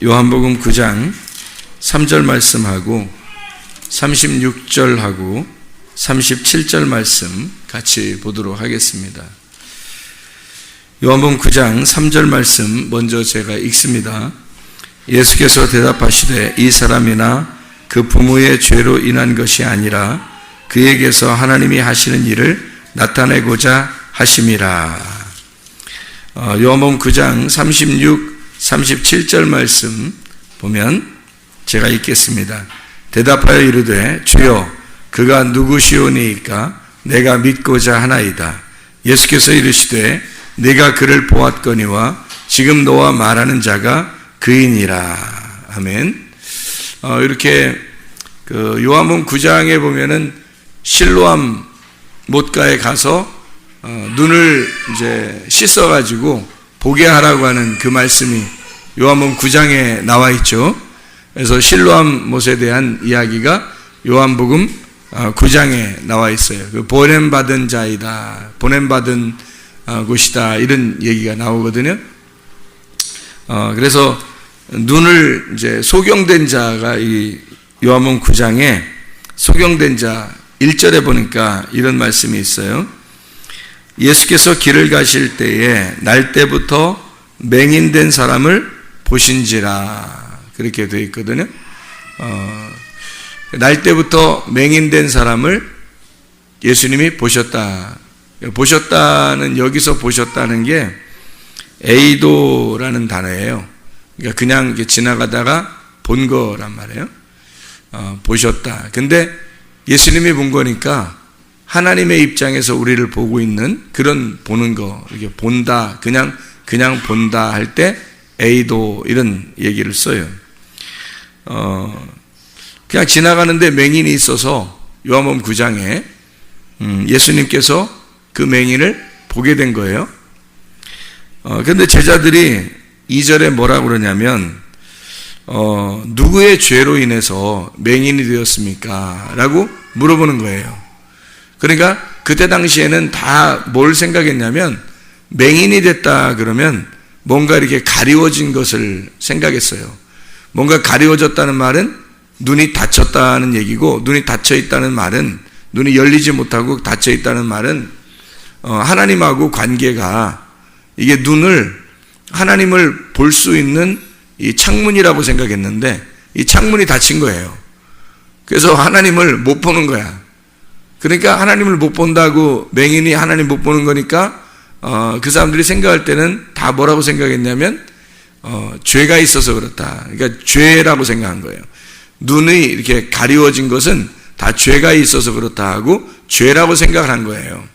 요한복음 9장 3절 말씀하고 36절하고 37절 말씀 같이 보도록 하겠습니다. 요한복음 9장 3절 말씀 먼저 제가 읽습니다. 예수께서 대답하시되 이 사람이나 그 부모의 죄로 인한 것이 아니라 그에게서 하나님이 하시는 일을 나타내고자 하심이라. 요한복음 9장 36, 37절 말씀 보면 제가 읽겠습니다. 대답하여 이르되 주여 그가 누구시오니이까 내가 믿고자 하나이다. 예수께서 이르시되 내가 그를 보았거니와 지금 너와 말하는 자가 그이니라. 아멘. 이렇게 요한복음 9장에 보면은 실로암 못가에 가서 눈을 이제 씻어가지고 보게 하라고 하는 그 말씀이 요한복음 9장에 나와 있죠. 그래서 실로암 못에 대한 이야기가 요한복음 9장에 나와 있어요. 그 보냄받은 자이다, 보냄받은 곳이다, 이런 얘기가 나오거든요. 그래서 눈을 이제 소경된 자가 이 요한복음 9장에 소경된 자 1절에 보니까 이런 말씀이 있어요. 예수께서 길을 가실 때에 날 때부터 맹인된 사람을 보신지라, 그렇게 되어 있거든요. 날 때부터 맹인된 사람을 예수님이 보셨다. 보셨다는, 여기서 보셨다는 게 에이도라는 단어예요. 그러니까 그냥 이렇게 지나가다가 본 거란 말이에요. 보셨다. 근데 예수님이 본 거니까 하나님의 입장에서 우리를 보고 있는 그런 보는 거, 이렇게 본다, 그냥 본다 할 때 에이도, 이런 얘기를 써요. 그냥 지나가는데 맹인이 있어서 요한복음 9장에 예수님께서 그 맹인을 보게 된 거예요. 그런데 제자들이 2절에 뭐라고 그러냐면 누구의 죄로 인해서 맹인이 되었습니까? 라고 물어보는 거예요. 그러니까 그때 당시에는 다 뭘 생각했냐면 맹인이 됐다 그러면 뭔가 이렇게 가리워진 것을 생각했어요. 뭔가 가리워졌다는 말은 눈이 닫혔다는 얘기고, 눈이 닫혀 있다는 말은, 눈이 열리지 못하고 닫혀 있다는 말은 하나님하고 관계가, 이게 눈을, 하나님을 볼 수 있는 이 창문이라고 생각했는데 이 창문이 닫힌 거예요. 그래서 하나님을 못 보는 거야. 그러니까 하나님을 못 본다고, 맹인이 하나님 못 보는 거니까 그 사람들이 생각할 때는 다 뭐라고 생각했냐면 죄가 있어서 그렇다. 그러니까 죄라고 생각한 거예요. 눈이 이렇게 가리워진 것은 다 죄가 있어서 그렇다 하고 죄라고 생각을 한 거예요.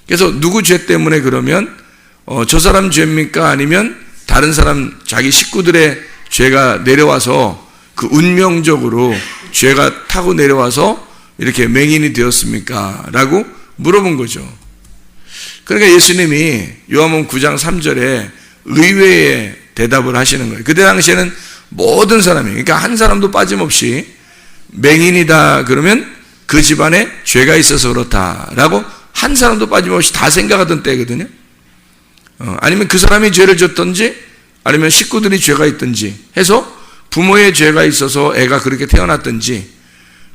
그래서 누구 죄 때문에 그러면 저 사람 죄입니까? 아니면 다른 사람, 자기 식구들의 죄가 내려와서 그 운명적으로 죄가 타고 내려와서 이렇게 맹인이 되었습니까? 라고 물어본 거죠. 그러니까 예수님이 요한복음 9장 3절에 의외의 대답을 하시는 거예요. 그때 당시에는 모든 사람이, 그러니까 한 사람도 빠짐없이 맹인이다 그러면 그 집안에 죄가 있어서 그렇다라고 한 사람도 빠짐없이 다 생각하던 때거든요. 아니면 그 사람이 죄를 졌든지 아니면 식구들이 죄가 있든지 해서 부모의 죄가 있어서 애가 그렇게 태어났든지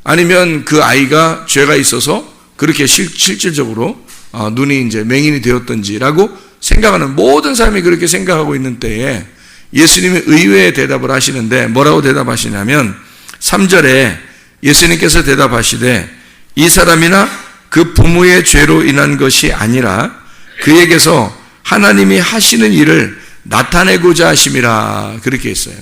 아니면 그 아이가 죄가 있어서 그렇게 실질적으로 눈이 이제 맹인이 되었든지라고 생각하는, 모든 사람이 그렇게 생각하고 있는 때에 예수님이 의외의 대답을 하시는데 뭐라고 대답하시냐면 3절에 예수님께서 대답하시되 이 사람이나 그 부모의 죄로 인한 것이 아니라 그에게서 하나님이 하시는 일을 나타내고자 하심이라, 그렇게 했어요.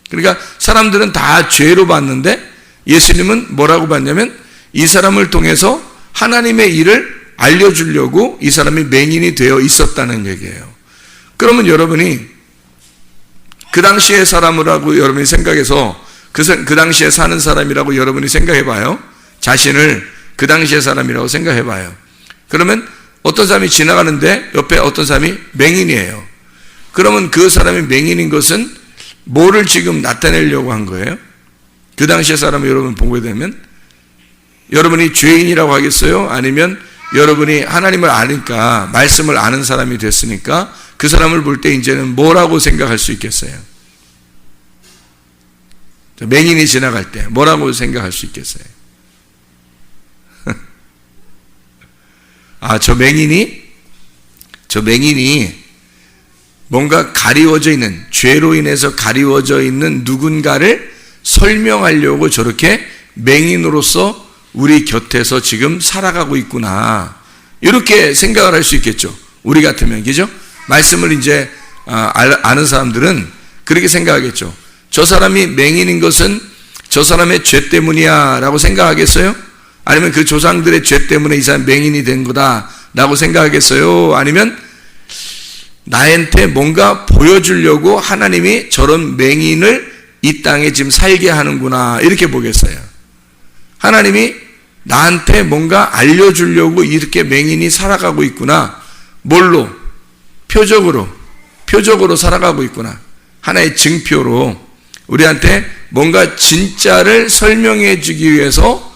그러니까 사람들은 다 죄로 봤는데 예수님은 뭐라고 봤냐면 이 사람을 통해서 하나님의 일을 알려주려고 이 사람이 맹인이 되어 있었다는 얘기예요. 그러면 여러분이 그 당시의 사람이라고 여러분이 생각해서 그 당시에 사는 사람이라고 여러분이 생각해봐요. 자신을 그 당시의 사람이라고 생각해봐요. 그러면 어떤 사람이 지나가는데 옆에 어떤 사람이 맹인이에요. 그러면 그 사람이 맹인인 것은 뭐를 지금 나타내려고 한 거예요? 그 당시의 사람을 여러분 보게 되면 여러분이 죄인이라고 하겠어요? 아니면 여러분이 하나님을 아니까, 말씀을 아는 사람이 됐으니까 그 사람을 볼 때 이제는 뭐라고 생각할 수 있겠어요? 맹인이 지나갈 때 뭐라고 생각할 수 있겠어요? 저 맹인이 뭔가 가리워져 있는, 죄로 인해서 가리워져 있는 누군가를 설명하려고 저렇게 맹인으로서 우리 곁에서 지금 살아가고 있구나, 이렇게 생각을 할 수 있겠죠. 우리 같으면, 그죠? 말씀을 이제 아는 사람들은 그렇게 생각하겠죠. 저 사람이 맹인인 것은 저 사람의 죄 때문이야 라고 생각하겠어요? 아니면 그 조상들의 죄 때문에 이 사람 맹인이 된 거다 라고 생각하겠어요? 아니면 나한테 뭔가 보여주려고 하나님이 저런 맹인을 이 땅에 지금 살게 하는구나, 이렇게 보겠어요? 하나님이 나한테 뭔가 알려주려고 이렇게 맹인이 살아가고 있구나, 뭘로? 표적으로 살아가고 있구나, 하나의 증표로 우리한테 뭔가 진짜를 설명해 주기 위해서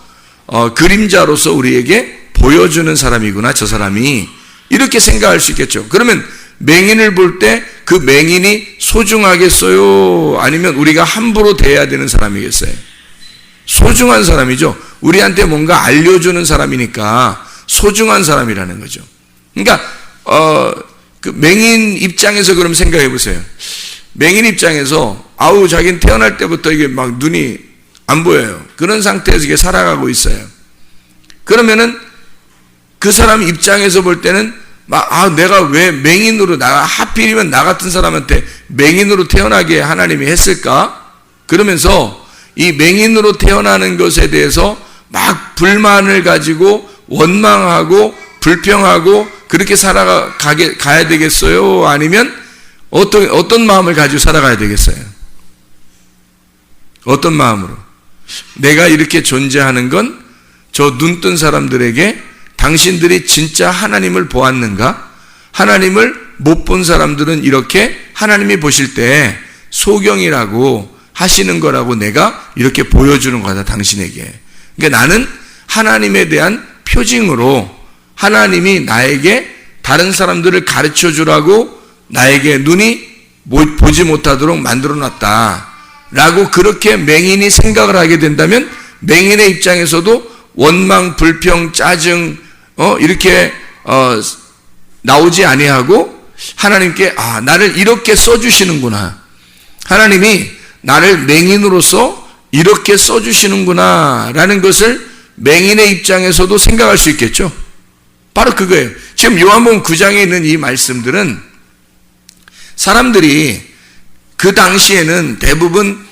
그림자로서 우리에게 보여주는 사람이구나, 저 사람이, 이렇게 생각할 수 있겠죠. 그러면 맹인을 볼 때 그 맹인이 소중하겠어요? 아니면 우리가 함부로 대해야 되는 사람이겠어요? 소중한 사람이죠. 우리한테 뭔가 알려주는 사람이니까 소중한 사람이라는 거죠. 그러니까 그 맹인 입장에서 그럼 생각해 보세요. 맹인 입장에서 자기는 태어날 때부터 이게 막 눈이 안 보여요. 그런 상태에서 이게 살아가고 있어요. 그러면은 그 사람 입장에서 볼 때는 내가 왜 맹인으로, 하필이면 나 같은 사람한테 맹인으로 태어나게 하나님이 했을까? 그러면서 이 맹인으로 태어나는 것에 대해서 막 불만을 가지고 원망하고 불평하고 그렇게 가야 되겠어요? 아니면 어떤 마음을 가지고 살아가야 되겠어요? 어떤 마음으로? 내가 이렇게 존재하는 건 저 눈뜬 사람들에게 당신들이 진짜 하나님을 보았는가? 하나님을 못 본 사람들은 이렇게 하나님이 보실 때 소경이라고 하시는 거라고 내가 이렇게 보여주는 거다, 당신에게. 그러니까 나는 하나님에 대한 표징으로 하나님이 나에게 다른 사람들을 가르쳐 주라고 나에게 눈이 보지 못하도록 만들어 놨다 라고 그렇게 맹인이 생각을 하게 된다면 맹인의 입장에서도 원망, 불평, 짜증 이렇게 나오지 아니하고 하나님께 나를 이렇게 써주시는구나, 하나님이 나를 맹인으로서 이렇게 써주시는구나 라는 것을 맹인의 입장에서도 생각할 수 있겠죠. 바로 그거예요. 지금 요한복음 9장에 있는 이 말씀들은 사람들이 그 당시에는 대부분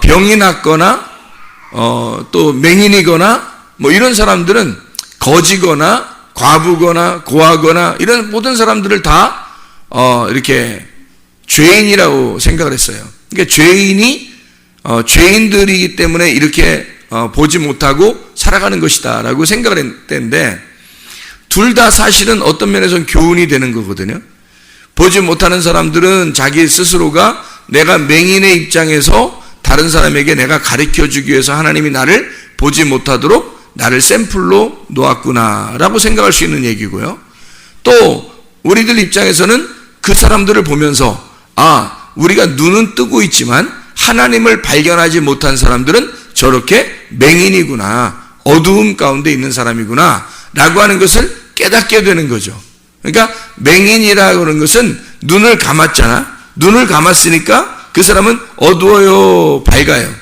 병이 났거나 또 맹인이거나 뭐 이런 사람들은 거지거나 과부거나 고아거나 이런 모든 사람들을 다 이렇게 죄인이라고 생각을 했어요. 그러니까 죄인들이기 때문에 이렇게 보지 못하고 살아가는 것이다 라고 생각을 했는데, 둘 다 사실은 어떤 면에서는 교훈이 되는 거거든요. 보지 못하는 사람들은 자기 스스로가 내가 맹인의 입장에서 다른 사람에게 내가 가르쳐 주기 위해서 하나님이 나를 보지 못하도록 나를 샘플로 놓았구나 라고 생각할 수 있는 얘기고요. 또 우리들 입장에서는 그 사람들을 보면서 우리가 눈은 뜨고 있지만 하나님을 발견하지 못한 사람들은 저렇게 맹인이구나, 어두움 가운데 있는 사람이구나 라고 하는 것을 깨닫게 되는 거죠. 그러니까 맹인이라고 하는 것은 눈을 감았잖아. 눈을 감았으니까 그 사람은 어두워요, 밝아요?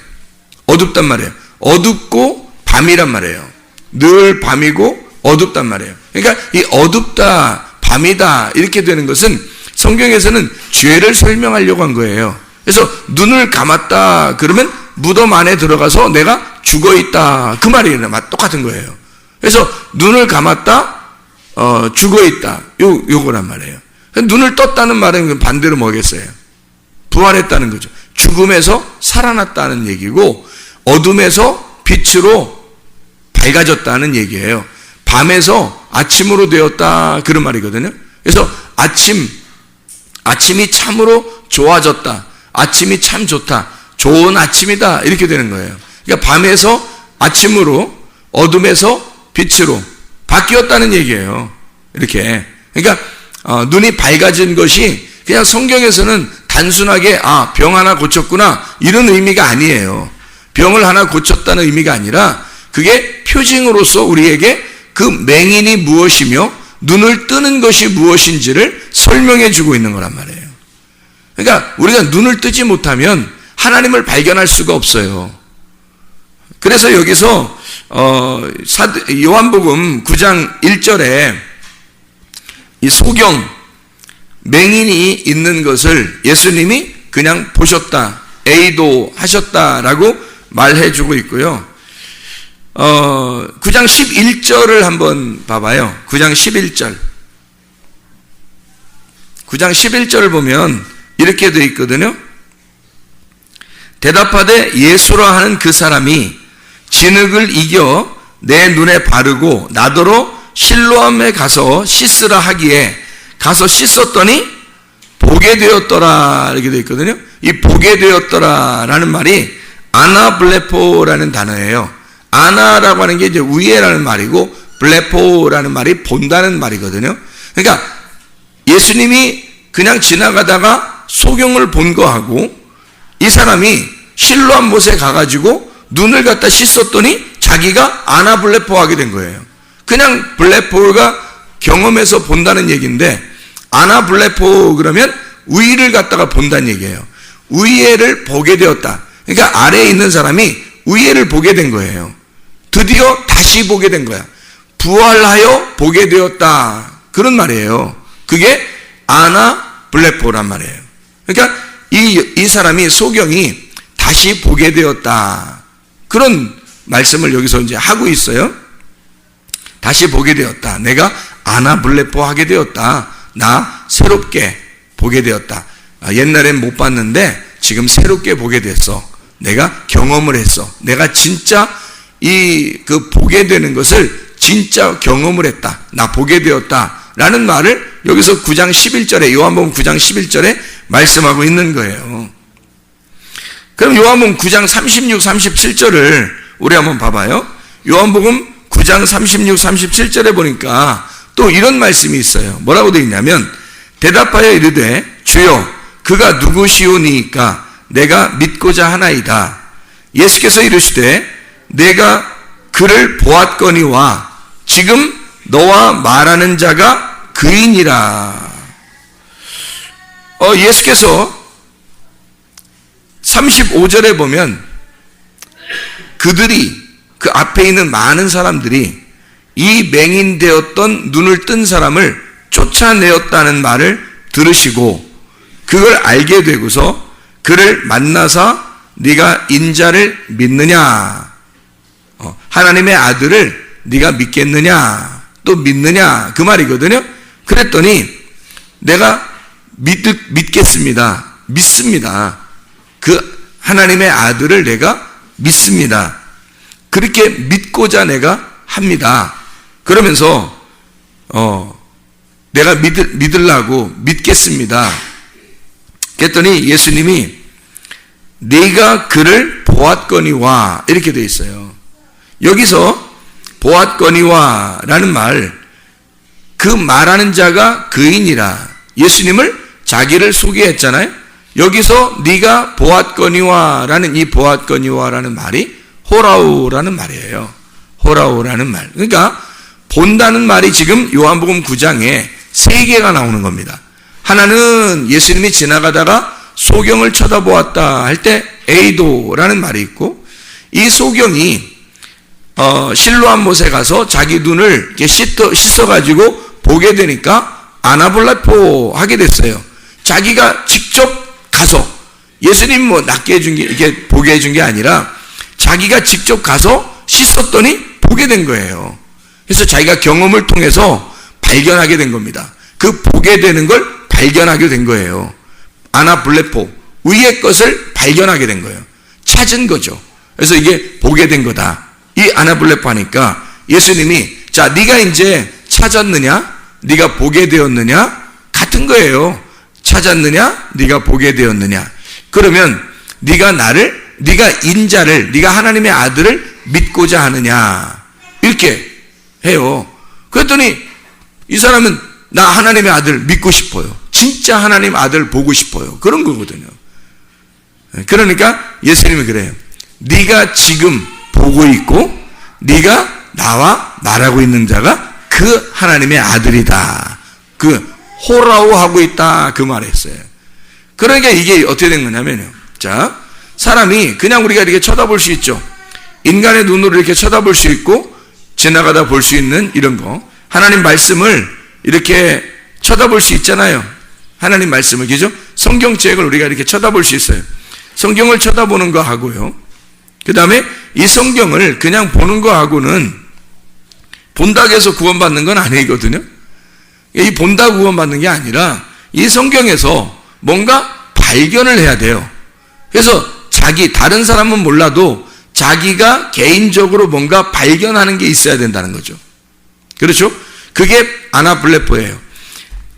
어둡단 말이에요. 어둡고 밤이란 말이에요. 늘 밤이고 어둡단 말이에요. 그러니까 이 어둡다, 밤이다 이렇게 되는 것은 성경에서는 죄를 설명하려고 한 거예요. 그래서 눈을 감았다 그러면 무덤 안에 들어가서 내가 죽어있다, 그 말이에요. 똑같은 거예요. 그래서 눈을 감았다, 죽어있다, 요거란 말이에요. 눈을 떴다는 말은 반대로 뭐겠어요? 부활했다는 거죠. 죽음에서 살아났다는 얘기고 어둠에서 빛으로 밝아졌다는 얘기예요. 밤에서 아침으로 되었다, 그런 말이거든요. 그래서 아침이 참으로 좋아졌다, 아침이 참 좋다, 좋은 아침이다 이렇게 되는 거예요. 그러니까 밤에서 아침으로, 어둠에서 빛으로 바뀌었다는 얘기예요. 이렇게. 그러니까 눈이 밝아진 것이 그냥 성경에서는 단순하게 병 하나 고쳤구나 이런 의미가 아니에요. 병을 하나 고쳤다는 의미가 아니라 그게 표징으로서 우리에게 그 맹인이 무엇이며 눈을 뜨는 것이 무엇인지를 설명해 주고 있는 거란 말이에요. 그러니까 우리가 눈을 뜨지 못하면 하나님을 발견할 수가 없어요. 그래서 여기서 요한복음 9장 1절에 이 소경 맹인이 있는 것을 예수님이 그냥 보셨다, 에이도하셨다라고 말해주고 있고요. 9장 11절을 한번 봐봐요. 9장 11절. 9장 11절을 보면 이렇게 되어 있거든요. 대답하되 예수라 하는 그 사람이 진흙을 이겨 내 눈에 바르고 나더러 실로암에 가서 씻으라 하기에 가서 씻었더니 보게 되었더라 이렇게 되어 있거든요. 이 보게 되었더라라는 말이 아나블레포라는 단어예요. 아나라고 하는 게 이제 위에라는 말이고 블레포라는 말이 본다는 말이거든요. 그러니까 예수님이 그냥 지나가다가 소경을 본 거하고 이 사람이 실로암 못에 가가지고 눈을 갖다 씻었더니 자기가 아나블레포 하게 된 거예요. 그냥 블레포가 경험해서 본다는 얘기인데 아나블레포 그러면 위를 갖다가 본다는 얘기예요. 위에를 보게 되었다. 그러니까 아래에 있는 사람이 위에를 보게 된 거예요. 드디어 다시 보게 된 거야. 부활하여 보게 되었다. 그런 말이에요. 그게 아나블레포란 말이에요. 그러니까 이 사람이 소경이 다시 보게 되었다. 그런 말씀을 여기서 이제 하고 있어요. 다시 보게 되었다. 내가 아나블레포 하게 되었다. 나 새롭게 보게 되었다. 옛날엔 못 봤는데 지금 새롭게 보게 됐어. 내가 경험을 했어. 내가 진짜 그 보게 되는 것을 진짜 경험을 했다. 나 보게 되었다. 라는 말을 여기서 9장 11절에 요한복음 9장 11절에 말씀하고 있는 거예요. 그럼 요한복음 9장 36, 37절을 우리 한번 봐봐요. 요한복음 9장 36, 37절에 보니까 또 이런 말씀이 있어요. 뭐라고 되어 있냐면 대답하여 이르되 주여 그가 누구시오니까 내가 믿고자 하나이다. 예수께서 이르시되 내가 그를 보았거니와 지금 너와 말하는 자가 그이니라. 예수께서 35절에 보면 그들이 그 앞에 있는 많은 사람들이 이 맹인되었던 눈을 뜬 사람을 쫓아내었다는 말을 들으시고 그걸 알게 되고서 그를 만나서 네가 인자를 믿느냐, 하나님의 아들을 네가 믿겠느냐, 또 믿느냐 그 말이거든요. 그랬더니 내가 믿겠습니다. 믿습니다. 그 하나님의 아들을 내가 믿습니다. 그렇게 믿고자 내가 합니다. 그러면서 내가 믿으려고 믿겠습니다. 그랬더니 예수님이 네가 그를 보았거니와 이렇게 되어 있어요. 여기서 보았거니와 라는 말, 그 말하는 자가 그이니라. 예수님을 자기를 소개했잖아요. 여기서 네가 보았거니와 라는 이 보았거니와 라는 말이 호라우라는 말이에요. 호라우라는 말. 그러니까 본다는 말이 지금 요한복음 9장에 3개가 나오는 겁니다. 하나는 예수님이 지나가다가 소경을 쳐다보았다 할 때 에이도라는 말이 있고, 이 소경이 실로암 못에 가서 자기 눈을 이렇게 씻어가지고 보게 되니까 아나블레포 하게 됐어요. 자기가 직접 가서 예수님 뭐 낫게 해준 게 이게 보게 해준 게 아니라 자기가 직접 가서 씻었더니 보게 된 거예요. 그래서 자기가 경험을 통해서 발견하게 된 겁니다. 그 보게 되는 걸 발견하게 된 거예요. 아나블레포, 위의 것을 발견하게 된 거예요. 찾은 거죠. 그래서 이게 보게 된 거다. 이 아나블레포 하니까 예수님이 자, 네가 이제 찾았느냐? 네가 보게 되었느냐? 같은 거예요. 찾았느냐? 네가 보게 되었느냐? 그러면 네가 인자를, 네가 하나님의 아들을 믿고자 하느냐? 이렇게 해요. 그랬더니 이 사람은 나 하나님의 아들 믿고 싶어요. 진짜 하나님 아들 보고 싶어요. 그런 거거든요. 그러니까 예수님이 그래요. 네가 지금 보고 있고 네가 나와 말하고 있는 자가 그 하나님의 아들이다. 그 호라오 하고 있다. 그 말했어요. 그러니까 이게 어떻게 된 거냐면요. 자, 사람이 그냥 우리가 이렇게 쳐다볼 수 있죠. 인간의 눈으로 이렇게 쳐다볼 수 있고 지나가다 볼 수 있는 이런 거. 하나님 말씀을 이렇게 쳐다볼 수 있잖아요. 하나님 말씀을, 그죠? 성경책을 우리가 이렇게 쳐다볼 수 있어요. 성경을 쳐다보는 거 하고요. 그 다음에 이 성경을 그냥 보는 거 하고는 본다고 해서 구원받는 건 아니거든요. 이 본다고 구원받는 게 아니라 이 성경에서 뭔가 발견을 해야 돼요. 그래서 다른 사람은 몰라도 자기가 개인적으로 뭔가 발견하는 게 있어야 된다는 거죠. 그렇죠? 그게 아나블레포예요.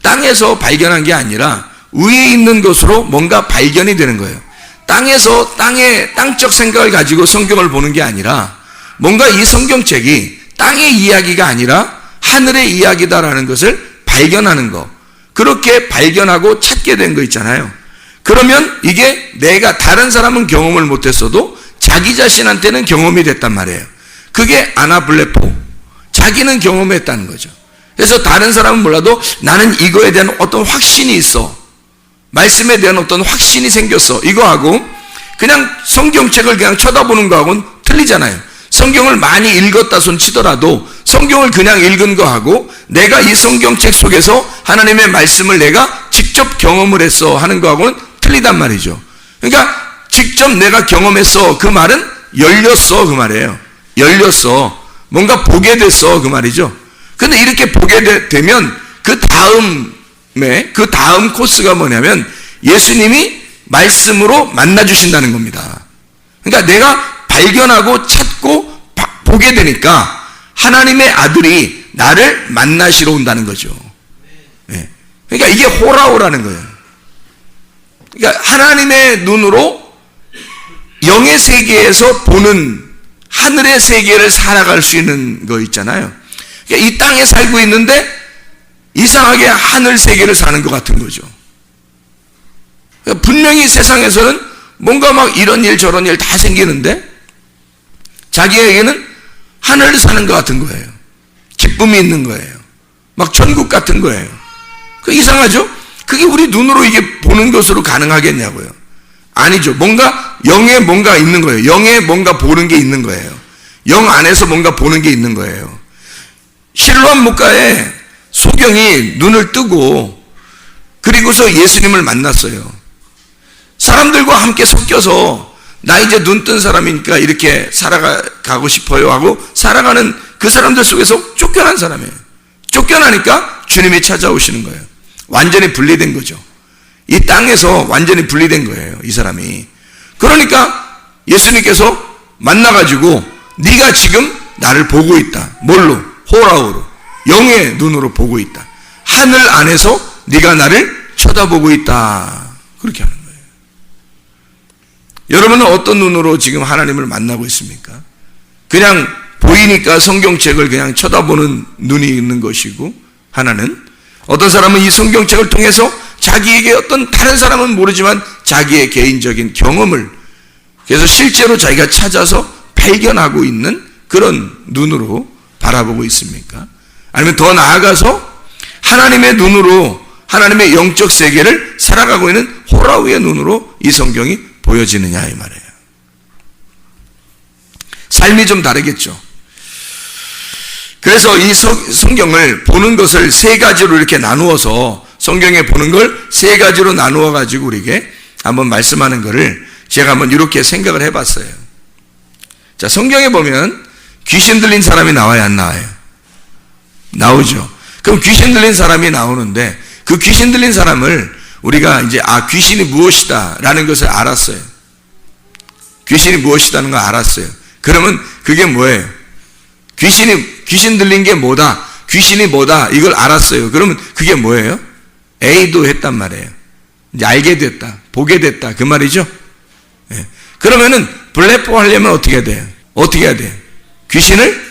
땅에서 발견한 게 아니라 위에 있는 것으로 뭔가 발견이 되는 거예요. 땅에서 땅적 생각을 가지고 성경을 보는 게 아니라 뭔가 이 성경책이 땅의 이야기가 아니라 하늘의 이야기다라는 것을 발견하는 거. 그렇게 발견하고 찾게 된 거 있잖아요. 그러면 이게 내가 다른 사람은 경험을 못했어도 자기 자신한테는 경험이 됐단 말이에요. 그게 아나블레포. 자기는 경험했다는 거죠. 그래서 다른 사람은 몰라도 나는 이거에 대한 어떤 확신이 있어. 말씀에 대한 어떤 확신이 생겼어. 이거하고 그냥 성경책을 그냥 쳐다보는 거하고는 틀리잖아요. 성경을 많이 읽었다 손 치더라도 성경을 그냥 읽은 거하고 내가 이 성경책 속에서 하나님의 말씀을 내가 직접 경험을 했어 하는 거하고는 틀리단 말이죠. 그러니까 직접 내가 경험했어 그 말은 열렸어 그 말이에요. 열렸어. 뭔가 보게 됐어 그 말이죠. 근데 이렇게 보게 되면 그 다음 코스가 뭐냐면 예수님이 말씀으로 만나주신다는 겁니다. 그러니까 내가 발견하고 찾고 보게 되니까 하나님의 아들이 나를 만나시러 온다는 거죠. 네. 그러니까 이게 호라오라는 거예요. 그러니까 하나님의 눈으로 영의 세계에서 보는 하늘의 세계를 살아갈 수 있는 거 있잖아요. 그러니까 이 땅에 살고 있는데 이상하게 하늘 세계를 사는 것 같은 거죠. 그러니까 분명히 세상에서는 뭔가 막 이런 일 저런 일 다 생기는데 자기에게는 하늘을 사는 것 같은 거예요. 기쁨이 있는 거예요. 막 천국 같은 거예요. 그 이상하죠? 그게 우리 눈으로 이게 보는 것으로 가능하겠냐고요. 아니죠. 뭔가 영에 뭔가 있는 거예요. 영에 뭔가 보는 게 있는 거예요. 영 안에서 뭔가 보는 게 있는 거예요. 실로암 목가에 소경이 눈을 뜨고 그리고서 예수님을 만났어요. 사람들과 함께 섞여서 나 이제 눈 뜬 사람이니까 이렇게 살아가고 싶어요 하고 살아가는 그 사람들 속에서 쫓겨난 사람이에요. 쫓겨나니까 주님이 찾아오시는 거예요. 완전히 분리된 거죠. 이 땅에서 완전히 분리된 거예요. 이 사람이. 그러니까 예수님께서 만나가지고 네가 지금 나를 보고 있다. 뭘로? 호라오로. 영의 눈으로 보고 있다. 하늘 안에서 네가 나를 쳐다보고 있다. 그렇게 하는 거예요. 여러분은 어떤 눈으로 지금 하나님을 만나고 있습니까? 그냥 보이니까 성경책을 그냥 쳐다보는 눈이 있는 것이고 하나는 어떤 사람은 이 성경책을 통해서 자기에게 어떤 다른 사람은 모르지만 자기의 개인적인 경험을 그래서 실제로 자기가 찾아서 발견하고 있는 그런 눈으로 바라보고 있습니까? 아니면 더 나아가서 하나님의 눈으로 하나님의 영적 세계를 살아가고 있는 호라우의 눈으로 이 성경이 보여지느냐 이 말이에요. 삶이 좀 다르겠죠. 그래서 이 성경을 보는 것을 세 가지로 이렇게 나누어서 성경에 보는 걸 세 가지로 나누어 가지고 우리에게 한번 말씀하는 것을 제가 한번 이렇게 생각을 해봤어요. 자, 성경에 보면 귀신 들린 사람이 나와야 안 나와요? 나오죠. 그럼 귀신 들린 사람이 나오는데 그 귀신 들린 사람을 우리가 이제 귀신이 무엇이다 라는 것을 알았어요. 귀신이 무엇이다는 걸 알았어요. 그러면 그게 뭐예요? 귀신 들린 게 뭐다? 귀신이 뭐다? 이걸 알았어요. 그러면 그게 뭐예요? A도 했단 말이에요. 이제 알게 됐다. 보게 됐다. 그 말이죠? 네. 그러면은 블레포 하려면 어떻게 해야 돼요? 어떻게 해야 돼요? 귀신을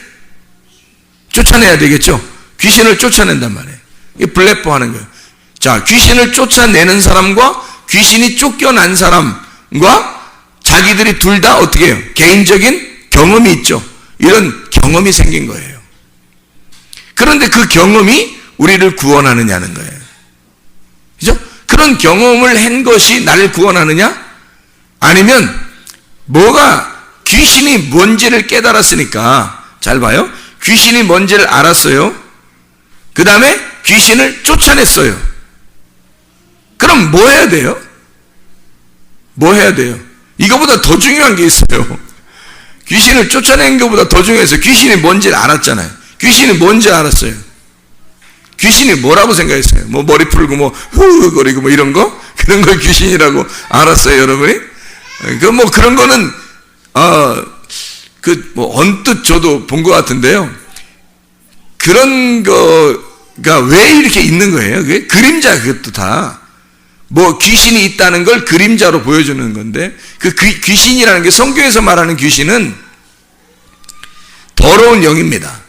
쫓아내야 되겠죠? 귀신을 쫓아낸단 말이에요. 이게 블레포 하는 거예요. 자, 귀신을 쫓아내는 사람과 귀신이 쫓겨난 사람과 자기들이 둘 다 어떻게 해요? 개인적인 경험이 있죠. 이런 경험이 생긴 거예요. 그런데 그 경험이 우리를 구원하느냐는 거예요. 그죠? 그런 경험을 한 것이 나를 구원하느냐? 아니면 뭐가 귀신이 뭔지를 깨달았으니까, 잘 봐요. 귀신이 뭔지를 알았어요. 그 다음에 귀신을 쫓아냈어요. 그럼 뭐 해야 돼요? 뭐 해야 돼요? 이거보다 더 중요한 게 있어요. 귀신을 쫓아낸 것보다 더 중요해서 귀신이 뭔지를 알았잖아요. 귀신이 뭔지 알았어요. 귀신이 뭐라고 생각했어요? 뭐 머리 풀고 뭐 후거리고 뭐 이런 거? 그런 걸 귀신이라고 알았어요, 여러분이? 뭐 그런 거는 뭐 언뜻 저도 본 것 같은데요. 그런 거가 왜 이렇게 있는 거예요? 그게 그림자, 그것도 다. 뭐 귀신이 있다는 걸 그림자로 보여주는 건데, 그 귀신이라는 게 성경에서 말하는 귀신은 더러운 영입니다.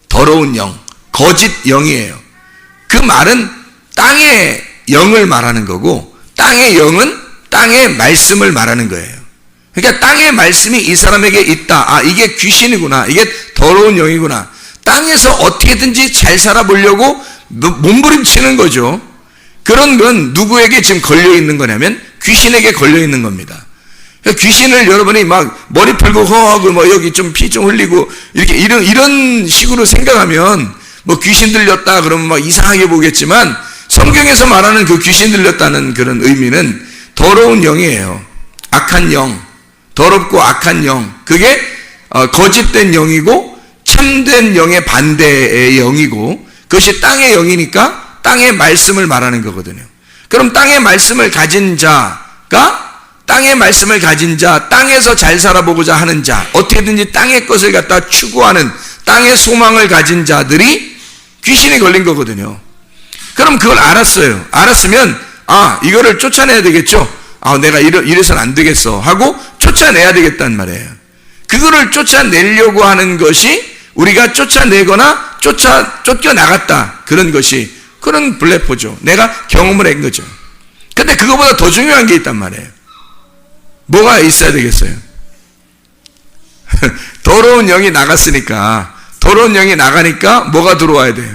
더러운 영, 거짓 영이에요. 그 말은 땅의 영을 말하는 거고, 땅의 영은 땅의 말씀을 말하는 거예요. 그러니까 땅의 말씀이 이 사람에게 있다. 아, 이게 귀신이구나. 이게 더러운 영이구나. 땅에서 어떻게든지 잘 살아보려고 몸부림치는 거죠. 그런 건 누구에게 지금 걸려 있는 거냐면 귀신에게 걸려 있는 겁니다. 귀신을 여러분이 막 머리 풀고 허하고 뭐 여기 좀 피 좀 흘리고 이렇게 이런 식으로 생각하면 뭐 귀신 들렸다 그러면 막 이상하게 보겠지만, 성경에서 말하는 그 귀신 들렸다는 그런 의미는 더러운 영이에요. 악한 영, 더럽고 악한 영. 그게 거짓된 영이고 참된 영의 반대의 영이고, 그것이 땅의 영이니까 땅의 말씀을 말하는 거거든요. 그럼 땅의 말씀을 가진 자가, 땅의 말씀을 가진 자, 땅에서 잘 살아보고자 하는 자, 어떻게든지 땅의 것을 갖다 추구하는 땅의 소망을 가진 자들이 귀신이 걸린 거거든요. 그럼 그걸 알았어요. 알았으면 이거를 쫓아내야 되겠죠. 내가 이래서는 안 되겠어 하고 쫓아내야 되겠단 말이에요. 그거를 쫓아내려고 하는 것이 우리가 쫓아내거나 쫓겨나갔다, 그런 것이, 그런 블레포죠. 내가 경험을 한 거죠. 근데 그거보다 더 중요한 게 있단 말이에요. 뭐가 있어야 되겠어요? 더러운 영이 나갔으니까, 더러운 영이 나가니까 뭐가 들어와야 돼요?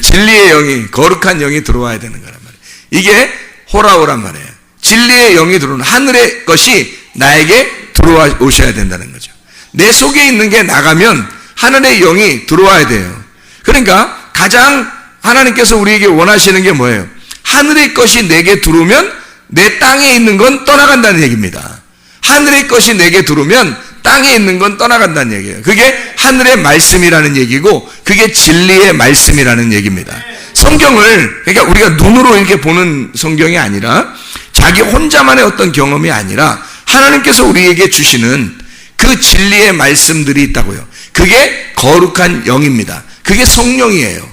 진리의 영이, 거룩한 영이 들어와야 되는 거란 말이에요. 이게 호라오란 말이에요. 진리의 영이 들어오는, 하늘의 것이 나에게 들어오셔야 된다는 거죠. 내 속에 있는 게 나가면 하늘의 영이 들어와야 돼요. 그러니까 가장 하나님께서 우리에게 원하시는 게 뭐예요? 하늘의 것이 내게 들어오면 내 땅에 있는 건 떠나간다는 얘기입니다. 하늘의 것이 내게 들어오면 땅에 있는 건 떠나간다는 얘기예요. 그게 하늘의 말씀이라는 얘기고, 그게 진리의 말씀이라는 얘기입니다. 성경을, 그러니까 우리가 눈으로 이렇게 보는 성경이 아니라, 자기 혼자만의 어떤 경험이 아니라 하나님께서 우리에게 주시는 그 진리의 말씀들이 있다고요. 그게 거룩한 영입니다. 그게 성령이에요.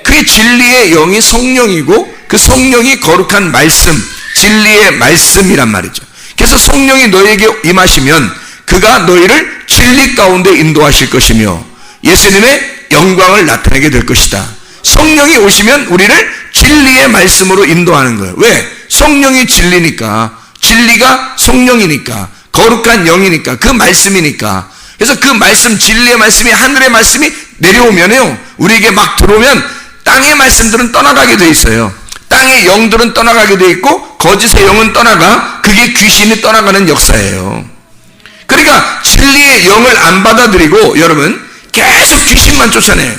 그게 진리의 영이 성령이고, 그 성령이 거룩한 말씀, 진리의 말씀이란 말이죠. 그래서 성령이 너에게 임하시면 그가 너희를 진리 가운데 인도하실 것이며 예수님의 영광을 나타내게 될 것이다. 성령이 오시면 우리를 진리의 말씀으로 인도하는 거예요. 왜? 성령이 진리니까, 진리가 성령이니까, 거룩한 영이니까, 그 말씀이니까. 그래서 그 말씀, 진리의 말씀이, 하늘의 말씀이 내려오면요, 우리에게 막 들어오면 땅의 말씀들은 떠나가게 돼 있어요. 땅의 영들은 떠나가게 돼 있고, 거짓의 영은 떠나가, 그게 귀신이 떠나가는 역사예요. 그러니까 진리의 영을 안 받아들이고 여러분 계속 귀신만 쫓아내요.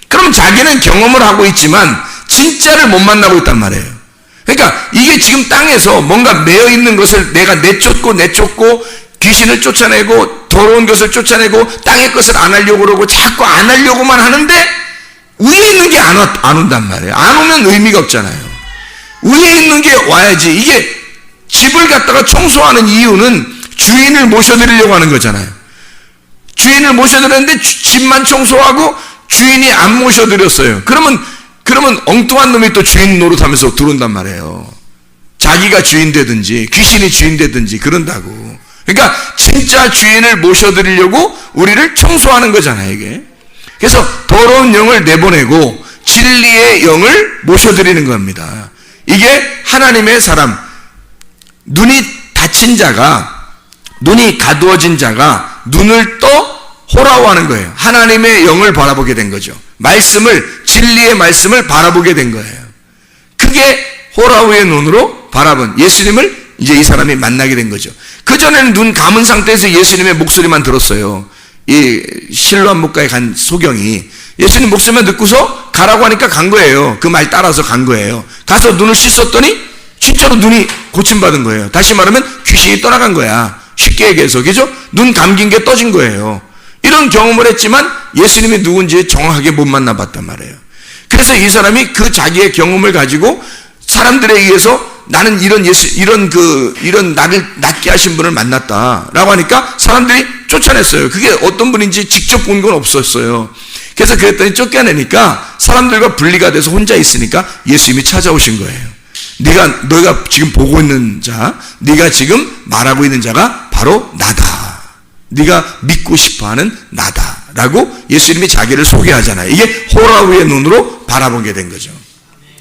그럼 자기는 경험을 하고 있지만 진짜를 못 만나고 있단 말이에요. 그러니까 이게 지금 땅에서 뭔가 매여 있는 것을 내가 내쫓고 귀신을 쫓아내고 더러운 것을 쫓아내고 땅의 것을 안 하려고 그러고 자꾸 안 하려고만 하는데 위에 있는 게 안 온단 말이에요. 안 오면 의미가 없잖아요. 위에 있는 게 와야지. 이게 집을 갖다가 청소하는 이유는 주인을 모셔드리려고 하는 거잖아요. 주인을 모셔드렸는데 집만 청소하고 주인이 안 모셔드렸어요. 그러면 엉뚱한 놈이 또 주인 노릇하면서 들어온단 말이에요. 자기가 주인 되든지 귀신이 주인 되든지 그런다고. 그러니까 진짜 주인을 모셔드리려고 우리를 청소하는 거잖아요, 이게. 그래서 더러운 영을 내보내고 진리의 영을 모셔드리는 겁니다. 이게 하나님의 사람, 눈이 닫힌 자가 눈이 가두어진 자가 눈을 떠 호라워하는 거예요. 하나님의 영을 바라보게 된 거죠. 진리의 말씀을 바라보게 된 거예요. 그게 호라우의 눈으로 바라본 예수님을 이제 이 사람이 만나게 된 거죠. 그전에는 눈 감은 상태에서 예수님의 목소리만 들었어요. 이 실로암 목가에 간 소경이 예수님 목소리만 듣고서 가라고 하니까 간 거예요. 그 말 따라서 간 거예요. 가서 눈을 씻었더니 진짜로 눈이 고침받은 거예요. 다시 말하면 귀신이 떠나간 거야. 쉽게 얘기해서, 그죠? 눈 감긴 게 떠진 거예요. 이런 경험을 했지만 예수님이 누군지 정확하게 못 만나봤단 말이에요. 그래서 이 사람이 그 자기의 경험을 가지고 사람들에 의해서 나는 이런 나를 낫게 하신 분을 만났다라고 하니까 사람들이 쫓아냈어요. 그게 어떤 분인지 직접 본 건 없었어요. 그래서 그랬더니 쫓겨내니까 사람들과 분리가 돼서 혼자 있으니까 예수님이 찾아오신 거예요. 너희가 지금 보고 있는 자, 네가 지금 말하고 있는 자가 바로 나다. 네가 믿고 싶어하는 나다라고 예수님이 자기를 소개하잖아요. 이게 호라우의 눈으로 바라보게 된 거죠.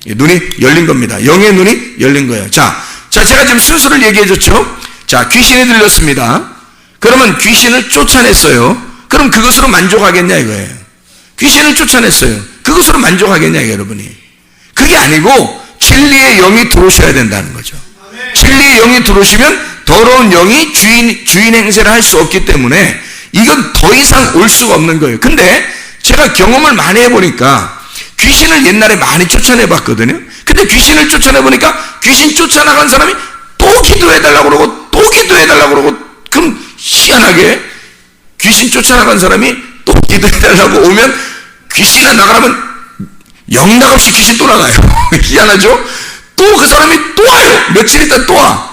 눈이 열린 겁니다. 영의 눈이 열린 거예요. 자, 제가 지금 순서를 얘기해 줬죠. 자, 귀신이 들렸습니다. 그러면 귀신을 쫓아냈어요. 그럼 그것으로 만족하겠냐 이거예요. 귀신을 쫓아냈어요. 그것으로 만족하겠냐 이거예요, 여러분이. 그게 아니고 진리의 영이 들어오셔야 된다는 거죠. 진리의 영이 들어오시면 더러운 영이 주인 행세를 할 수 없기 때문에 이건 더 이상 올 수가 없는 거예요. 근데 제가 경험을 많이 해보니까 귀신을 옛날에 많이 쫓아내봤거든요. 근데 귀신을 쫓아내보니까 귀신 쫓아나간 사람이 또 기도해달라고 그러고 또 기도해달라고 그러고, 그럼 희한하게 귀신 쫓아나간 사람이 또 기도해달라고 오면 귀신이 나가라면 영락없이 귀신 또 나가요. 희한하죠? 또 그 사람이 또 와요. 며칠 있다 또 와.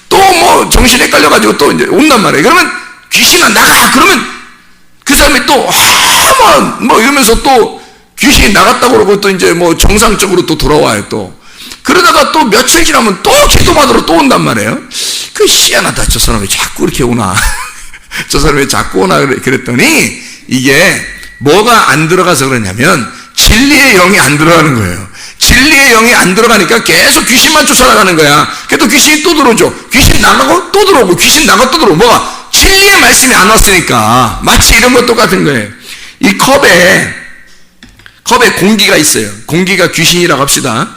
또 뭐 정신 헷갈려가지고 또 이제 온단 말이에요. 그러면 귀신아 나가! 그러면 그 사람이 또 뭐 이러면서 또 귀신이 나갔다고 그러고 또 이제 뭐 정상적으로 또 돌아와요 또. 그러다가 또 며칠 지나면 또 기도받으러 또 온단 말이에요. 그 희한하다. 저 사람이 자꾸 이렇게 오나. 저 사람이 자꾸 오나 그랬더니 이게 뭐가 안 들어가서 그러냐면 진리의 영이 안 들어가는 거예요. 진리의 영이 안 들어가니까 계속 귀신만 쫓아나가는 거야. 그래도 귀신이 또 들어오죠. 귀신 나가고 또 들어오고 귀신 나가고 또 들어오고. 뭐가? 진리의 말씀이 안 왔으니까. 마치 이런 것 똑같은 거예요. 이 컵에 공기가 있어요. 공기가 귀신이라고 합시다.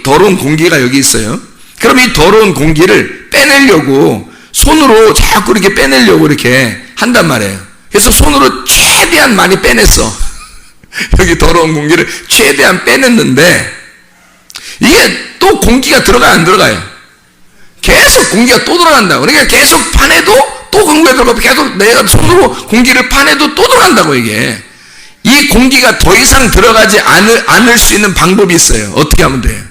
더러운 공기가 여기 있어요. 그럼 이 더러운 공기를 빼내려고 손으로 자꾸 이렇게 빼내려고 이렇게 한단 말이에요. 그래서 손으로 최대한 많이 빼냈어. 여기 더러운 공기를 최대한 빼냈는데 이게 또 공기가 들어가요, 안 들어가요? 계속 공기가 또 들어간다고. 그러니까 계속 파내도 또 공기가 들어가고 계속 내가 손으로 공기를 파내도 또 들어간다고. 이게 이 공기가 더 이상 들어가지 않을 수 있는 방법이 있어요. 어떻게 하면 돼요?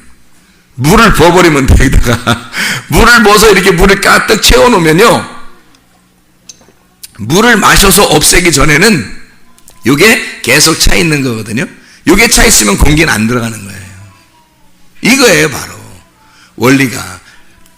물을 부어버리면 돼. 여기다가 물을 부어서 이렇게 물을 가득 채워놓으면요, 물을 마셔서 없애기 전에는 이게 계속 차 있는 거거든요. 이게 차 있으면 공기는 안 들어가는 거예요. 이거예요, 바로 원리가.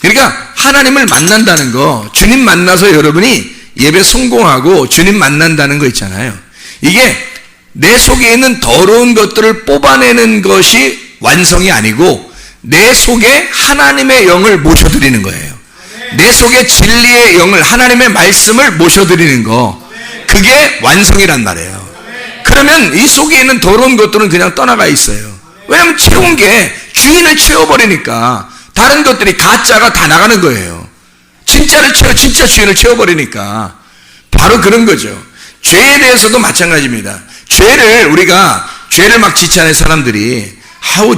그러니까 하나님을 만난다는 거, 주님 만나서 여러분이 예배 성공하고 주님 만난다는 거 있잖아요. 이게 내 속에 있는 더러운 것들을 뽑아내는 것이 완성이 아니고 내 속에 하나님의 영을 모셔드리는 거예요. 내 속에 진리의 영을, 하나님의 말씀을 모셔드리는 거, 그게 완성이란 말이에요. 그러면 이 속에 있는 더러운 것들은 그냥 떠나가 있어요. 왜냐하면 채운 게 주인을 채워버리니까 다른 것들이 가짜가 다 나가는 거예요. 진짜 주인을 채워버리니까. 바로 그런 거죠. 죄에 대해서도 마찬가지입니다. 우리가 죄를 막 짓지 않은 사람들이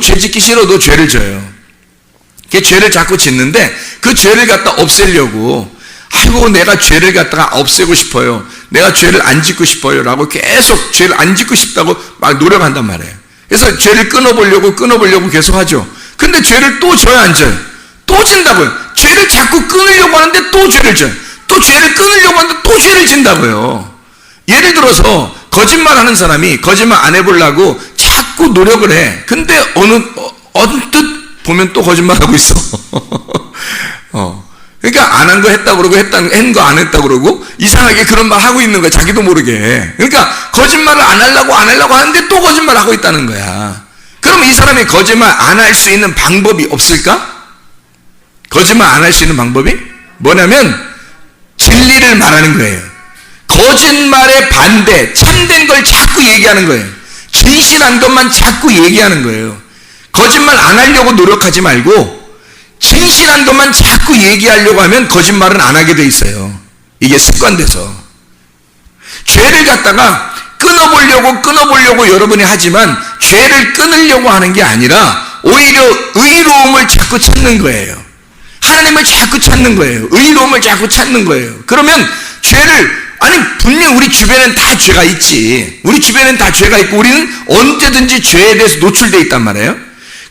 죄 짓기 싫어도 죄를 져요. 그 죄를 자꾸 짓는데 그 죄를 갖다 없애려고, 내가 죄를 갖다가 없애고 싶어요. 내가 죄를 안 짓고 싶어요. 라고 계속 죄를 안 짓고 싶다고 막 노력한단 말이에요. 그래서 죄를 끊어보려고 계속 하죠. 근데 죄를 또 져요, 안 져요? 또 진다고요. 죄를 자꾸 끊으려고 하는데 또 죄를 져요. 또 죄를 끊으려고 하는데 또 죄를 진다고요. 예를 들어서 거짓말 하는 사람이 거짓말 안 해보려고 자꾸 노력을 해. 근데 언뜻 보면 또 거짓말하고 있어. 그러니까 안 한 거 했다고 그러고 한 거 안 했다고 그러고 이상하게 그런 말 하고 있는 거야, 자기도 모르게. 그러니까 거짓말을 안 하려고 하는데 또 거짓말 하고 있다는 거야. 그럼 이 사람이 거짓말 안 할 수 있는 방법이 없을까? 거짓말 안 할 수 있는 방법이 뭐냐면 진리를 말하는 거예요. 거짓말의 반대, 참된 걸 자꾸 얘기하는 거예요. 진실한 것만 자꾸 얘기하는 거예요. 거짓말 안 하려고 노력하지 말고 진실한 것만 자꾸 얘기하려고 하면 거짓말은 안 하게 돼 있어요. 이게 습관돼서. 죄를 갖다가 끊어보려고 여러분이 하지만 죄를 끊으려고 하는 게 아니라 오히려 의로움을 자꾸 찾는 거예요. 하나님을 자꾸 찾는 거예요. 의로움을 자꾸 찾는 거예요. 그러면 분명 우리 주변엔 다 죄가 있지. 우리 주변엔 다 죄가 있고 우리는 언제든지 죄에 대해서 노출되어 있단 말이에요.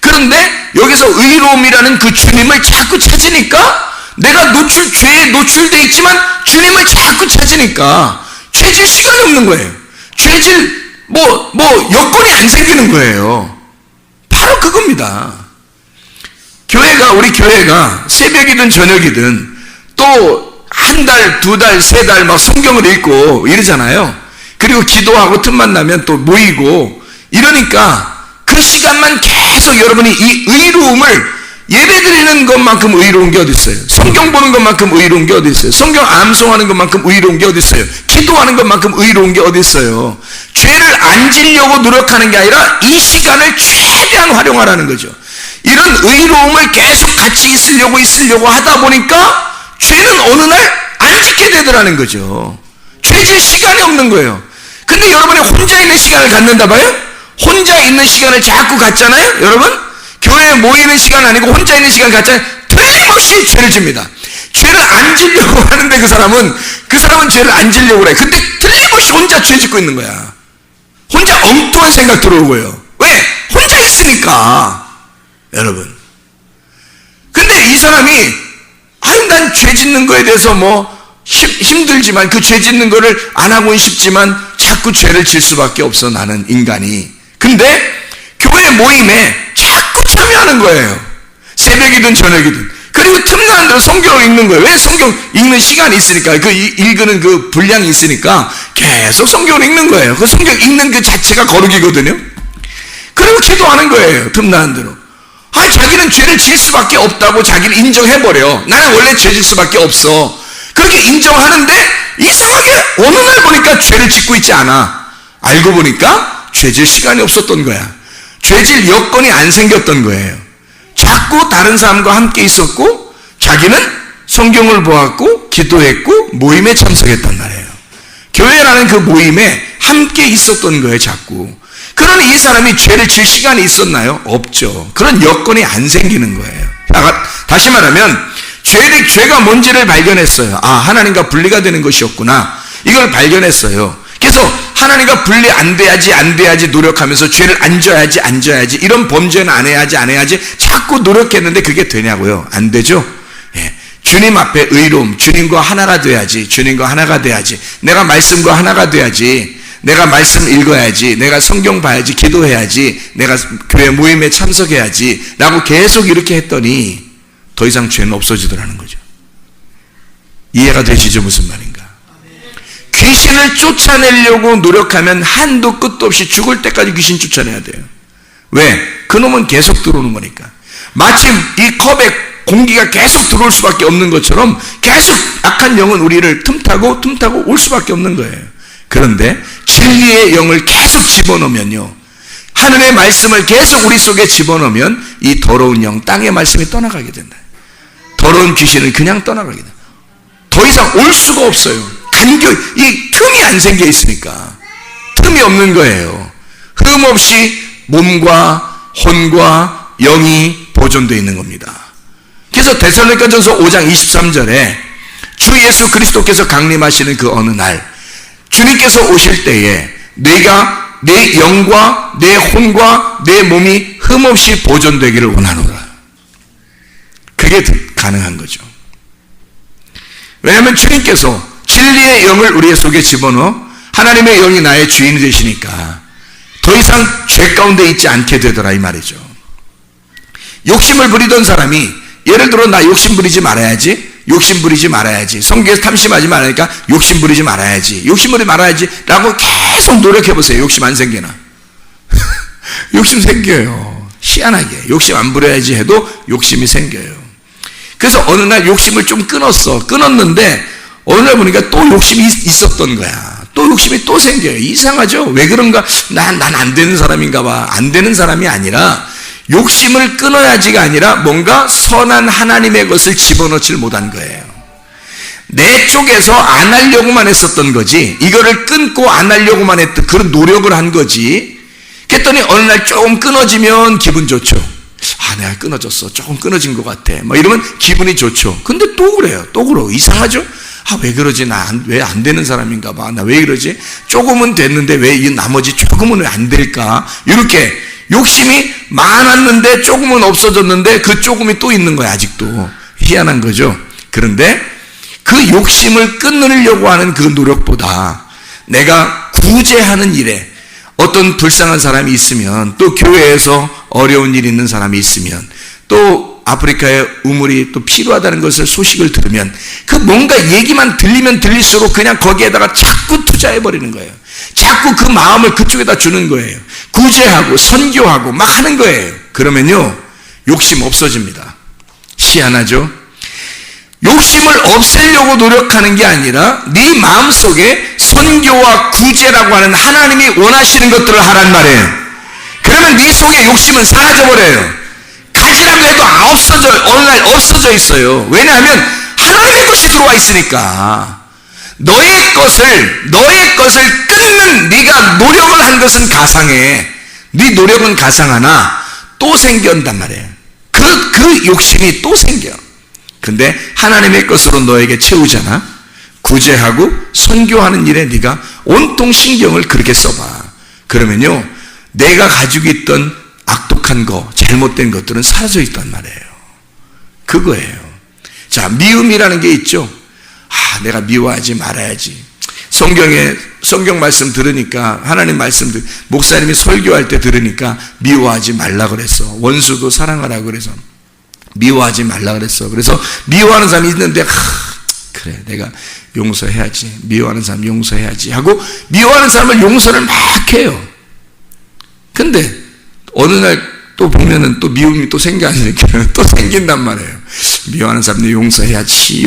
그런데 여기서 의로움이라는 그 주님을 자꾸 찾으니까 내가 죄에 노출되어 있지만 주님을 자꾸 찾으니까 죄질 시간이 없는 거예요. 죄질 여건이 안 생기는 거예요. 바로 그겁니다. 우리 교회가 새벽이든 저녁이든 또 한 달, 두 달, 세 달 막 성경을 읽고 이러잖아요. 그리고 기도하고 틈만 나면 또 모이고 이러니까 그 시간만 계속 여러분이 이 의로움을 예배드리는 것만큼 의로운 게 어디 있어요? 성경 보는 것만큼 의로운 게 어디 있어요? 성경 암송하는 것만큼 의로운 게 어디 있어요? 기도하는 것만큼 의로운 게 어디 있어요? 죄를 안 지려고 노력하는 게 아니라 이 시간을 최대한 활용하라는 거죠. 이런 의로움을 계속 같이 있으려고 하다 보니까 죄는 어느 날 안 짓게 되더라는 거죠. 죄질 시간이 없는 거예요. 근데 여러분이 혼자 있는 시간을 갖는다 봐요? 혼자 있는 시간을 자꾸 갖잖아요? 여러분? 교회에 모이는 시간 아니고 혼자 있는 시간 갖잖아요? 틀림없이 죄를 집니다. 죄를 안 지려고 하는데 그 사람은 죄를 안 지려고 그래. 근데 틀림없이 혼자 죄 짓고 있는 거야. 혼자 엉뚱한 생각 들어오고요. 왜? 혼자 있으니까. 여러분. 근데 이 사람이 난 죄 짓는 거에 대해서 힘들지만 그 죄 짓는 거를 안 하고는 싶지만 자꾸 죄를 질 수밖에 없어 나는 인간이. 근데 교회 모임에 자꾸 참여하는 거예요. 새벽이든 저녁이든. 그리고 틈나는 대로 성경을 읽는 거예요. 왜? 성경 읽는 시간이 있으니까. 읽는 그 분량이 있으니까 계속 성경을 읽는 거예요. 그 성경 읽는 그 자체가 거룩이거든요. 그리고 기도하는 거예요. 틈나는 대로. 자기는 죄를 질 수밖에 없다고 자기를 인정해버려. 나는 원래 죄 질 수밖에 없어. 그렇게 인정하는데 이상하게 어느 날 보니까 죄를 짓고 있지 않아. 알고 보니까 죄질 시간이 없었던 거야. 죄질 여건이 안 생겼던 거예요. 자꾸 다른 사람과 함께 있었고 자기는 성경을 보았고 기도했고 모임에 참석했단 말이에요. 교회라는 그 모임에 함께 있었던 거예요. 자꾸. 그러니 이 사람이 죄를 질 시간이 있었나요? 없죠. 그런 여건이 안 생기는 거예요. 다시 말하면 죄가 뭔지를 발견했어요. 하나님과 분리가 되는 것이었구나. 이걸 발견했어요. 그래서 하나님과 분리 안 돼야지 노력하면서 죄를 안 져야지 이런 범죄는 안 해야지 자꾸 노력했는데 그게 되냐고요? 안 되죠? 예. 주님 앞에 의로움, 주님과 하나가 돼야지. 내가 말씀과 하나가 돼야지. 내가 말씀 읽어야지, 내가 성경 봐야지, 기도해야지, 내가 교회 모임에 참석해야지 라고 계속 이렇게 했더니 더 이상 죄는 없어지더라는 거죠. 이해가 되시죠? 무슨 말인가? 귀신을 쫓아내려고 노력하면 한도 끝도 없이 죽을 때까지 귀신 쫓아내야 돼요. 왜? 그놈은 계속 들어오는 거니까. 마치 이 컵에 공기가 계속 들어올 수밖에 없는 것처럼 계속 악한 영은 우리를 틈타고 올 수밖에 없는 거예요. 그런데 진리의 영을 계속 집어넣으면요, 하늘의 말씀을 계속 우리 속에 집어넣으면 이 더러운 영, 땅의 말씀이 떠나가게 된다. 더러운 귀신은 그냥 떠나가게 된다. 더 이상 올 수가 없어요. 이 틈이 안 생겨 있으니까. 틈이 없는 거예요. 흠 없이 몸과 혼과 영이 보존되어 있는 겁니다. 그래서 데살로니가전서 5장 23절에 주 예수 그리스도께서 강림하시는 그 어느 날 주님께서 오실 때에 내가 내 영과 내 혼과 내 몸이 흠없이 보존되기를 원하노라. 그게 가능한 거죠. 왜냐하면 주님께서 진리의 영을 우리의 속에 집어넣어 하나님의 영이 나의 주인이 되시니까 더 이상 죄 가운데 있지 않게 되더라 이 말이죠. 욕심을 부리던 사람이 예를 들어 나 욕심 부리지 말아야지, 성경에서 탐심하지 말라니까 욕심 부리지 말아야지 라고 계속 노력해보세요. 욕심 안 생기나? 욕심 생겨요. 희한하게 욕심 안 부려야지 해도 욕심이 생겨요. 그래서 어느 날 욕심을 좀 끊었는데 어느 날 보니까 또 욕심이 있었던 거야. 또 욕심이 또 생겨요. 이상하죠? 왜 그런가? 난 안 되는 사람인가 봐. 안 되는 사람이 아니라 욕심을 끊어야지가 아니라 뭔가 선한 하나님의 것을 집어넣질 못한 거예요. 내 쪽에서 안 하려고만 했었던 거지, 이거를 끊고 안 하려고만 했던 그런 노력을 한 거지. 그랬더니 어느 날 조금 끊어지면 기분 좋죠. 아, 내가 끊어졌어. 조금 끊어진 것 같아. 뭐 이러면 기분이 좋죠. 근데 또 그래요. 또 그러고. 이상하죠? 아, 왜 그러지? 왜 안 되는 사람인가 봐. 나 왜 그러지? 조금은 됐는데 왜 이 나머지 조금은 왜 안 될까? 이렇게 욕심이 많았는데 조금은 없어졌는데 그 조금이 또 있는 거야, 아직도. 희한한 거죠. 그런데 그 욕심을 끊으려고 하는 그 노력보다 내가 구제하는 일에 어떤 불쌍한 사람이 있으면, 또 교회에서 어려운 일이 있는 사람이 있으면, 또 아프리카에 우물이 또 필요하다는 것을 소식을 들으면 그 뭔가 얘기만 들리면 들릴수록 그냥 거기에다가 자꾸 투자해버리는 거예요. 자꾸 그 마음을 그쪽에다 주는 거예요. 구제하고 선교하고 막 하는 거예요. 그러면요, 욕심 없어집니다. 희한하죠? 욕심을 없애려고 노력하는 게 아니라 네 마음속에 선교와 구제라고 하는 하나님이 원하시는 것들을 하란 말이에요. 그러면 네 속에 욕심은 사라져버려요. 가지라고 해도 어느 날 없어져 있어요. 왜냐하면 하나님의 것이 들어와 있으니까. 너의 것을 끊는, 네가 노력을 한 것은 가상해. 네 노력은 가상하나 또 생긴단 말이에요. 그 욕심이 또 생겨. 근데 하나님의 것으로 너에게 채우잖아. 구제하고 선교하는 일에 네가 온통 신경을 그렇게 써봐. 그러면요, 내가 가지고 있던 악독한 거, 잘못된 것들은 사라져 있단 말이에요. 그거예요. 자, 미움이라는 게 있죠. 아, 내가 미워하지 말아야지. 성경 말씀 들으니까, 하나님 말씀 목사님이 설교할 때 들으니까 미워하지 말라 그랬어. 원수도 사랑하라 그래서 미워하지 말라 그랬어. 그래서 미워하는 사람이 있는데, 그래, 내가 용서해야지. 미워하는 사람 용서해야지 하고 미워하는 사람을 용서를 막 해요. 근데 어느 날 또 보면은 또 미움이 또 또 생긴단 말이에요. 미워하는 사람들 용서해야지.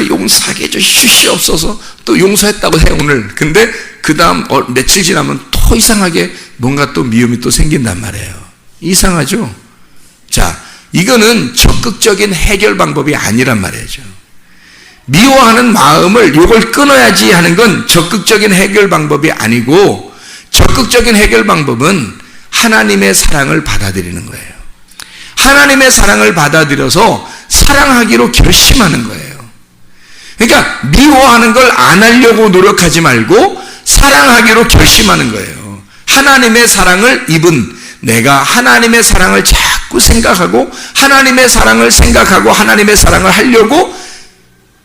용서하게 해줘. 휴시 없어서 또 용서했다고 해, 오늘. 근데 그 다음 며칠 지나면 또 이상하게 뭔가 또 미움이 또 생긴단 말이에요. 이상하죠? 자, 이거는 적극적인 해결 방법이 아니란 말이죠. 미워하는 마음을 요걸 끊어야지 하는 건 적극적인 해결 방법이 아니고, 적극적인 해결 방법은 하나님의 사랑을 받아들이는 거예요. 하나님의 사랑을 받아들여서 사랑하기로 결심하는 거예요. 그러니까 미워하는 걸 안 하려고 노력하지 말고 사랑하기로 결심하는 거예요. 하나님의 사랑을 입은 내가 하나님의 사랑을 자꾸 생각하고 하나님의 사랑을 생각하고 하나님의 사랑을 하려고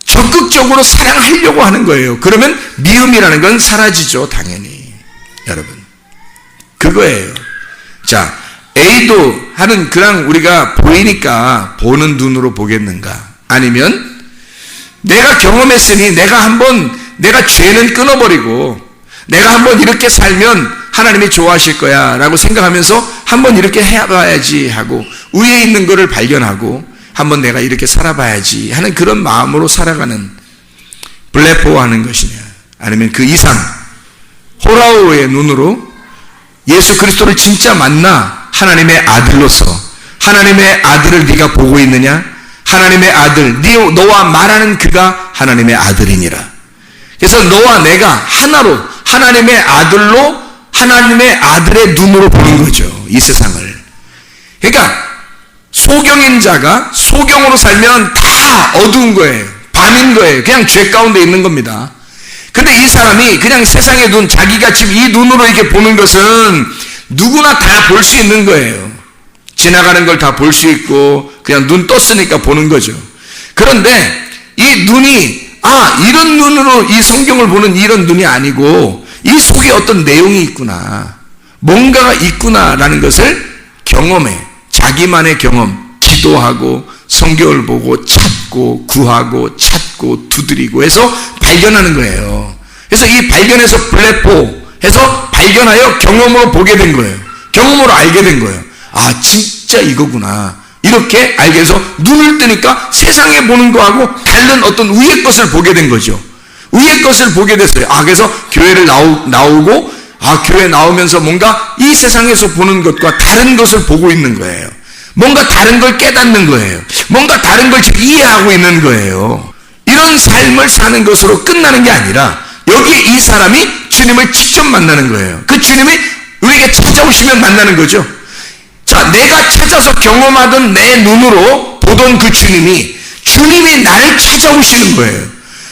적극적으로 사랑하려고 하는 거예요. 그러면 미움이라는 건 사라지죠, 당연히. 여러분, 그거예요. 자, A도 하는, 그냥 우리가 보이니까 보는 눈으로 보겠는가? 아니면 내가 경험했으니 내가 죄는 끊어버리고 내가 한번 이렇게 살면 하나님이 좋아하실 거야 라고 생각하면서 한번 이렇게 해봐야지 하고 위에 있는 거를 발견하고 한번 내가 이렇게 살아봐야지 하는 그런 마음으로 살아가는 블레포 하는 것이냐, 아니면 그 이상 호라오의 눈으로 예수 그리스도를 진짜 만나 하나님의 아들로서 하나님의 아들을 네가 보고 있느냐? 하나님의 아들, 너와 말하는 그가 하나님의 아들이니라. 그래서 너와 내가 하나로 하나님의 아들로, 하나님의 아들의 눈으로 보는 거죠, 이 세상을. 그러니까 소경인 자가 소경으로 살면 다 어두운 거예요. 밤인 거예요. 그냥 죄 가운데 있는 겁니다. 근데 이 사람이 그냥 세상의 눈, 자기가 지금 이 눈으로 이렇게 보는 것은 누구나 다 볼 수 있는 거예요. 지나가는 걸 다 볼 수 있고 그냥 눈 떴으니까 보는 거죠. 그런데 이 눈이 이런 눈으로 이 성경을 보는 이런 눈이 아니고 이 속에 어떤 내용이 있구나, 뭔가가 있구나라는 것을 경험해. 자기만의 경험, 기도하고 성경을 보고 찾고 구하고 찾고 두드리고 해서 발견하는 거예요. 그래서 이 발견해서 블레포 해서 발견하여 경험으로 보게 된 거예요. 경험으로 알게 된 거예요. 진짜 이거구나. 이렇게 알게 해서 눈을 뜨니까 세상에 보는 거하고 다른 어떤 위의 것을 보게 된 거죠. 위의 것을 보게 됐어요. 그래서 교회를 나오고 교회 나오면서 뭔가 이 세상에서 보는 것과 다른 것을 보고 있는 거예요. 뭔가 다른 걸 깨닫는 거예요. 뭔가 다른 걸 이해하고 있는 거예요. 이런 삶을 사는 것으로 끝나는 게 아니라 여기 이 사람이 주님을 직접 만나는 거예요. 그 주님이 우리에게 찾아오시면 만나는 거죠. 자, 내가 찾아서 경험하던 내 눈으로 보던 그 주님이 나를 찾아오시는 거예요.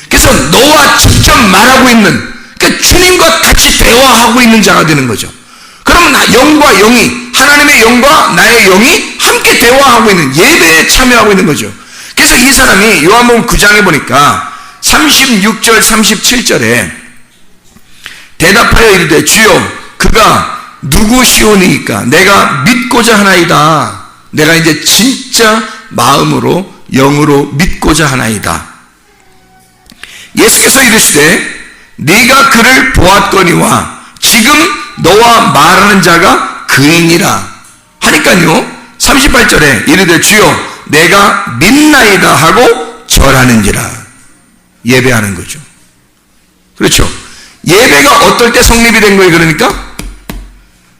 그래서 너와 직접 말하고 있는, 그러니까 주님과 같이 대화하고 있는 자가 되는 거죠. 그러면 영과 영이, 하나님의 영과 나의 영이 함께 대화하고 있는, 예배에 참여하고 있는 거죠. 그래서 이 사람이 요한복음 9장에 보니까 36절 37절에 대답하여 이르되 주여 그가 누구시오니까 내가 믿고자 하나이다. 내가 이제 진짜 마음으로 영으로 믿고자 하나이다. 예수께서 이르시되 네가 그를 보았거니와 지금 너와 말하는 자가 그이니라 하니까요, 38절에 이르되 주여 내가 믿나이다 하고 절하는지라. 예배하는 거죠. 그렇죠. 예배가 어떨 때 성립이 된 거예요? 그러니까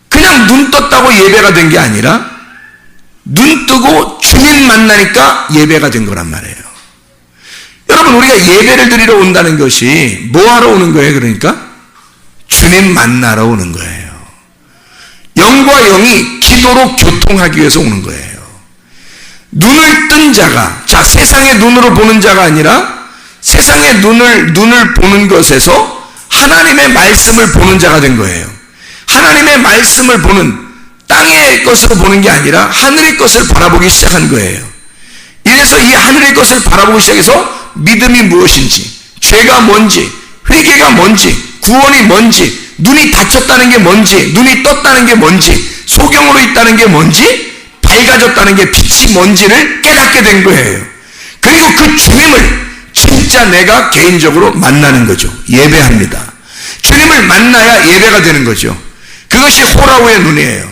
그냥 눈 떴다고 예배가 된 게 아니라 눈 뜨고 주님 만나니까 예배가 된 거란 말이에요. 여러분, 우리가 예배를 드리러 온다는 것이 뭐 하러 오는 거예요? 그러니까 주님 만나러 오는 거예요. 영과 영이 기도로 교통하기 위해서 오는 거예요. 눈을 뜬 자가, 자, 세상의 눈으로 보는 자가 아니라 세상의 눈을 보는 것에서 하나님의 말씀을 보는 자가 된 거예요. 하나님의 말씀을 보는, 땅의 것으로 보는 게 아니라 하늘의 것을 바라보기 시작한 거예요. 이래서 이 하늘의 것을 바라보기 시작해서 믿음이 무엇인지, 죄가 뭔지, 회개가 뭔지, 구원이 뭔지, 눈이 닫혔다는 게 뭔지, 눈이 떴다는 게 뭔지, 소경으로 있다는 게 뭔지, 밝아졌다는 게 빛이 뭔지를 깨닫게 된 거예요. 그리고 그 주님을 진짜 내가 개인적으로 만나는 거죠. 예배합니다. 주님을 만나야 예배가 되는 거죠. 그것이 호라우의 눈이에요.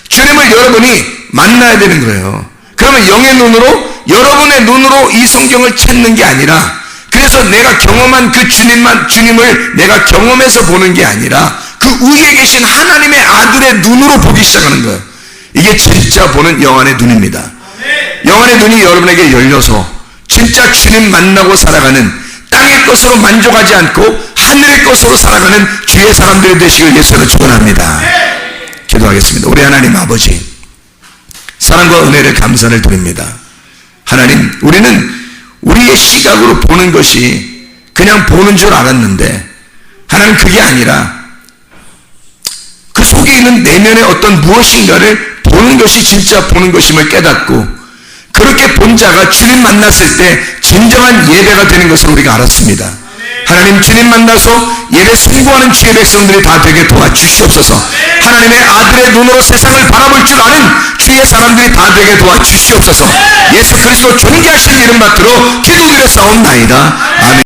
주님을 여러분이 만나야 되는 거예요. 그러면 영의 눈으로, 여러분의 눈으로 이 성경을 찾는 게 아니라, 그래서 내가 경험한 그 주님을 내가 경험해서 보는 게 아니라 그 위에 계신 하나님의 아들의 눈으로 보기 시작하는 거예요. 이게 진짜 보는 영안의 눈입니다. 영안의 눈이 여러분에게 열려서 진짜 주님 만나고 살아가는, 땅의 것으로 만족하지 않고 하늘의 것으로 살아가는 주의 사람들이 되시길 예수로 축원합니다. 기도하겠습니다. 우리 하나님 아버지, 사랑과 은혜를 감사를 드립니다. 하나님, 우리는 우리의 시각으로 보는 것이 그냥 보는 줄 알았는데 하나님, 그게 아니라 그 속에 있는 내면의 어떤 무엇인가를 보는 것이 진짜 보는 것임을 깨닫고, 그렇게 본 자가 주님 만났을 때 진정한 예배가 되는 것을 우리가 알았습니다. 하나님, 주님 만나서 예배 승부하는 주의 백성들이 다 되게 도와주시옵소서. 하나님의 아들의 눈으로 세상을 바라볼 줄 아는 주의 사람들이 다 되게 도와주시옵소서. 예수 그리스도 존귀하신 이름 받들어 기도드렸사옵나이다. 아멘.